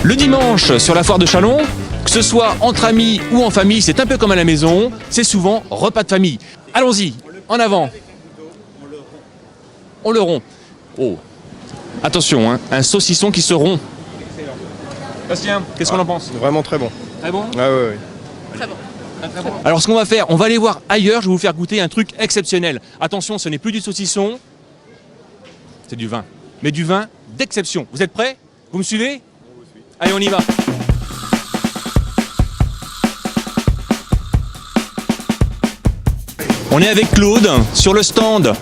Le dimanche, sur la foire de Châlons, que ce soit entre amis ou en famille, c'est un peu comme à la maison, c'est souvent repas de famille. Allons-y, en avant. On le rompt. Oh, attention, hein, un saucisson qui se rompt. Bastien, qu'est-ce qu'on en pense? Vraiment très bon. Très bon? Ah ouais. Très bon. Alors ce qu'on va faire, on va aller voir ailleurs, je vais vous faire goûter un truc exceptionnel. Attention, ce n'est plus du saucisson, c'est du vin. Mais du vin d'exception. Vous êtes prêts? Vous me suivez? Allez, on y va. On est avec Claude sur le stand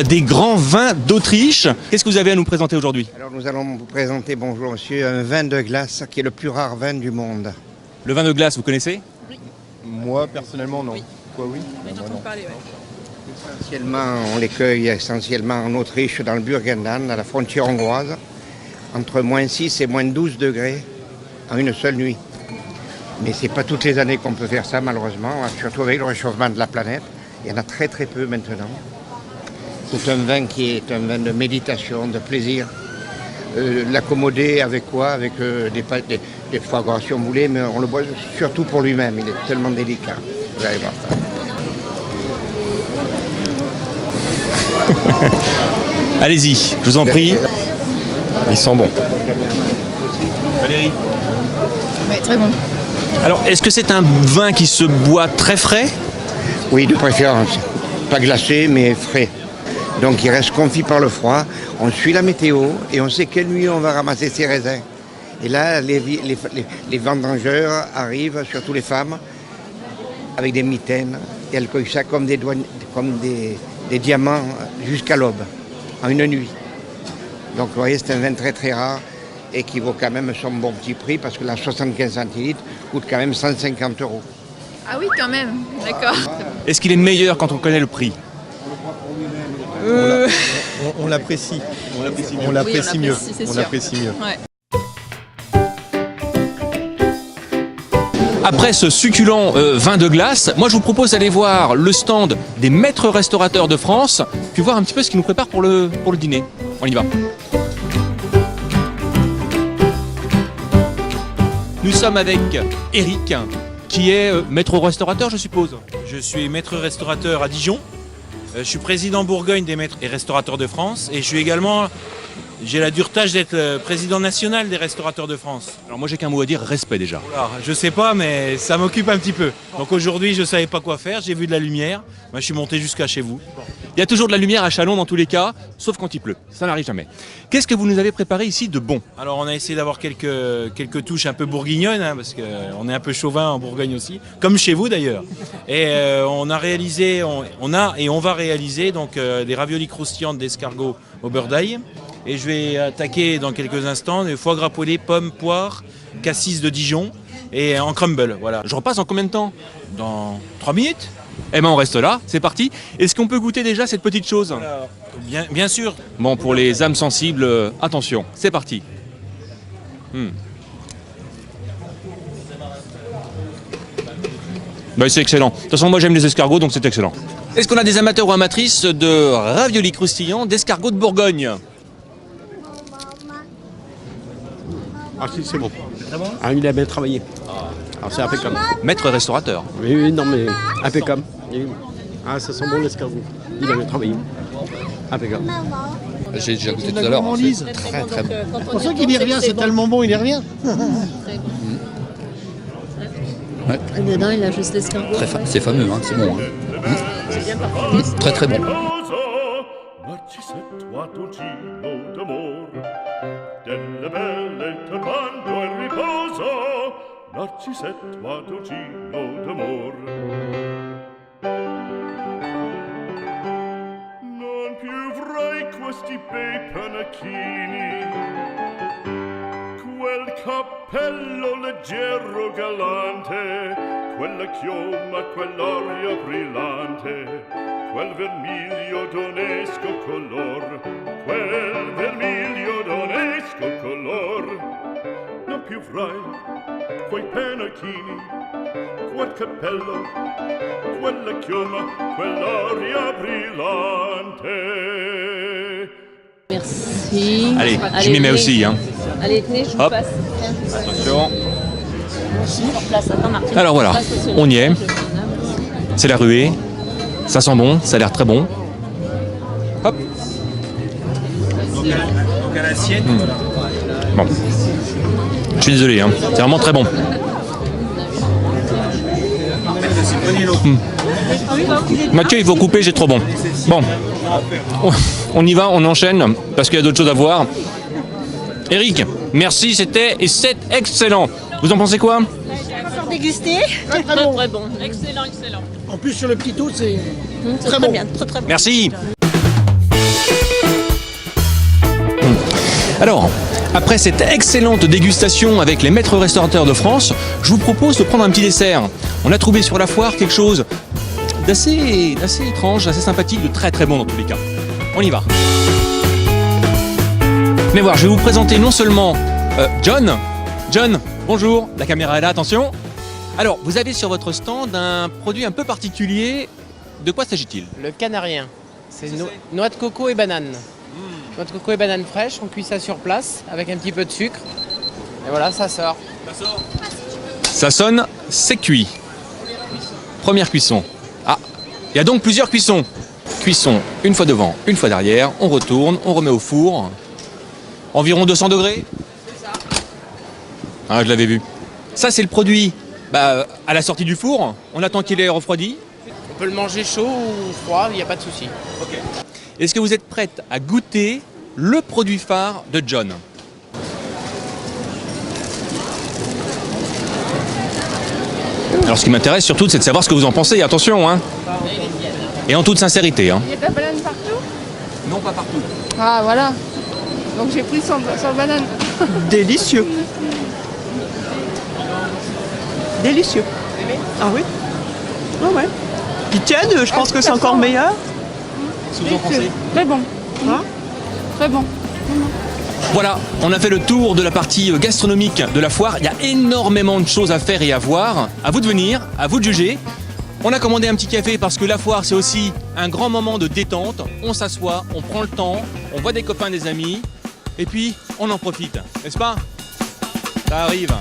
des grands vins d'Autriche. Qu'est-ce que vous avez à nous présenter aujourd'hui? Alors nous allons vous présenter, bonjour monsieur, un vin de glace qui est le plus rare vin du monde. Le vin de glace, vous connaissez? Moi personnellement non. Oui. Quoi oui? J'ai entendu parler, ouais. Essentiellement, on les cueille essentiellement en Autriche, dans le Burgenland, à la frontière hongroise, entre moins 6 et moins 12 degrés en une seule nuit. Mais ce n'est pas toutes les années qu'on peut faire ça malheureusement, surtout avec le réchauffement de la planète. Il y en a très très peu maintenant. C'est un vin qui est un vin de méditation, de plaisir. L'accommoder avec quoi? Avec des foie gras si on voulait, mais on le boit surtout pour lui-même, il est tellement délicat. Vous allez voir ça. Allez-y, je vous en prie. Il sent bon. Valérie. Ouais, très bon. Alors, est-ce que c'est un vin qui se boit très frais? Oui, de préférence. Pas glacé, mais frais. Donc il reste confit par le froid. On suit la météo et on sait quelle nuit on va ramasser ses raisins. Et là, les vendangeurs arrivent, surtout les femmes, avec des mitaines. Et elles cueillent ça comme des diamants jusqu'à l'aube, en une nuit. Donc vous voyez, c'est un vin très très rare et qui vaut quand même son bon petit prix parce que la 75 centilitres coûte quand même 150 €. Ah oui, quand même. D'accord. Est-ce qu'il est meilleur quand on connaît le prix? On l'apprécie. On Oui, l'apprécie mieux. c'est On sûr. l'apprécie mieux. Ouais. Après ce succulent vin de glace, moi je vous propose d'aller voir le stand des maîtres restaurateurs de France, puis voir un petit peu ce qu'ils nous préparent pour le dîner. On y va. Nous sommes avec Eric, qui est maître restaurateur, je suppose. Je suis maître restaurateur à Dijon. Je suis président Bourgogne des maîtres et restaurateurs de France. Et je suis également, j'ai la dure tâche d'être le président national des restaurateurs de France. Alors moi j'ai qu'un mot à dire, respect déjà. Alors, je sais pas, mais ça m'occupe un petit peu. Donc aujourd'hui, je savais pas quoi faire. J'ai vu de la lumière. Moi, je suis monté jusqu'à chez vous. Il y a toujours de la lumière à Châlons dans tous les cas, sauf quand il pleut. Ça n'arrive jamais. Qu'est-ce que vous nous avez préparé ici de bon? Alors, on a essayé d'avoir quelques touches un peu bourguignonnes, hein, parce qu'on est un peu chauvin en Bourgogne aussi, comme chez vous d'ailleurs. Et on a réalisé, on va réaliser donc des raviolis croustillantes d'escargot au beurre d'ail. Et je vais attaquer dans quelques instants des foie gras poêlés, pommes, poires, cassis de Dijon et en crumble. Voilà. Je repasse en combien de temps? Dans 3 minutes. Eh ben on reste là, c'est parti. Est-ce qu'on peut goûter déjà cette petite chose? Bien sûr. Bon, pour les âmes sensibles, attention, c'est parti. Ben, c'est excellent. De toute façon, moi j'aime les escargots, donc c'est excellent. Est-ce qu'on a des amateurs ou amatrices de raviolis croustillants d'escargots de Bourgogne? Ah si, c'est bon. Ah, il a bien travaillé. Alors c'est impeccable. Maître restaurateur. Oui, oui, non mais impeccable. Ah, ça sent bon l'escargot. Il a bien travaillé. Impeccable. J'ai déjà goûté tout à l'heure. C'est très très bon. C'est pour ça qu'il y revient, c'est tellement bon, il y revient. Ouais. Mais non, il a juste l'escargot. C'est fameux, hein, c'est bon. Hein. C'est bien parfait. Très très bon. Non più vorrei questi bei panacchini, quel cappello leggero galante, quella chioma, quell'aria brillante, quel vermiglio d'onesco color, quel vermiglio d'onesco color. Non più avrai quei pennacchini, quel cappello, quella chioma, quell'aria brillante. Merci. Allez, je m'y mets aussi. Hein. Allez, tenez, je vous Hop. passe. Attention. Sur place, attends, Martine. Alors voilà, on y est. C'est la ruée. Ça sent bon, ça a l'air très bon. Hop. Donc à l'assiette, voilà. Bon. Je suis désolé, hein. C'est vraiment très bon. Mathieu, il faut couper, c'est trop bon. Bon, on y va, on enchaîne, parce qu'il y a d'autres choses à voir. Eric, merci, c'est excellent. Vous en pensez quoi? Encore dégusté. Très bon. Très bon. Excellent, excellent. En plus, sur le petit tout, c'est Très, très bon. bien, très bon. Merci. Alors, après cette excellente dégustation avec les maîtres restaurateurs de France, je vous propose de prendre un petit dessert. On a trouvé sur la foire quelque chose d'assez étrange, assez sympathique, de très très bon dans tous les cas. On y va. Venez voir, je vais vous présenter non seulement John. John, bonjour, la caméra est là, attention. Alors, vous avez sur votre stand un produit un peu particulier. De quoi s'agit-il? Le canarien. C'est noix de coco et banane. Noix de coco et banane fraîche, on cuit ça sur place avec un petit peu de sucre. Et voilà, ça sort. Ça sonne, c'est cuit. Première cuisson. Ah, il y a donc plusieurs cuissons. Cuisson une fois devant, une fois derrière. On retourne, on remet au four. Environ 200 degrés. Ah, je l'avais vu. Ça, c'est le produit à la sortie du four. On attend qu'il ait refroidi. On peut le manger chaud ou froid, il n'y a pas de souci. Est-ce que vous êtes prête à goûter le produit phare de John? Alors, ce qui m'intéresse surtout, c'est de savoir ce que vous en pensez. Attention, hein. Et en toute sincérité, hein. Il y a de la banane partout? Non, pas partout. Ah voilà. Donc j'ai pris sans banane. Délicieux. Délicieux. Ah oui. Ah ouais. Puis tiens, je pense que c'est encore meilleur. Qu'est-ce que vous en pensez? Très bon. Hein? Très bon. Voilà, on a fait le tour de la partie gastronomique de la foire. Il y a énormément de choses à faire et à voir. À vous de venir, à vous de juger. On a commandé un petit café parce que la foire, c'est aussi un grand moment de détente. On s'assoit, on prend le temps, on voit des copains, des amis. Et puis, on en profite, n'est-ce pas? Ça arrive.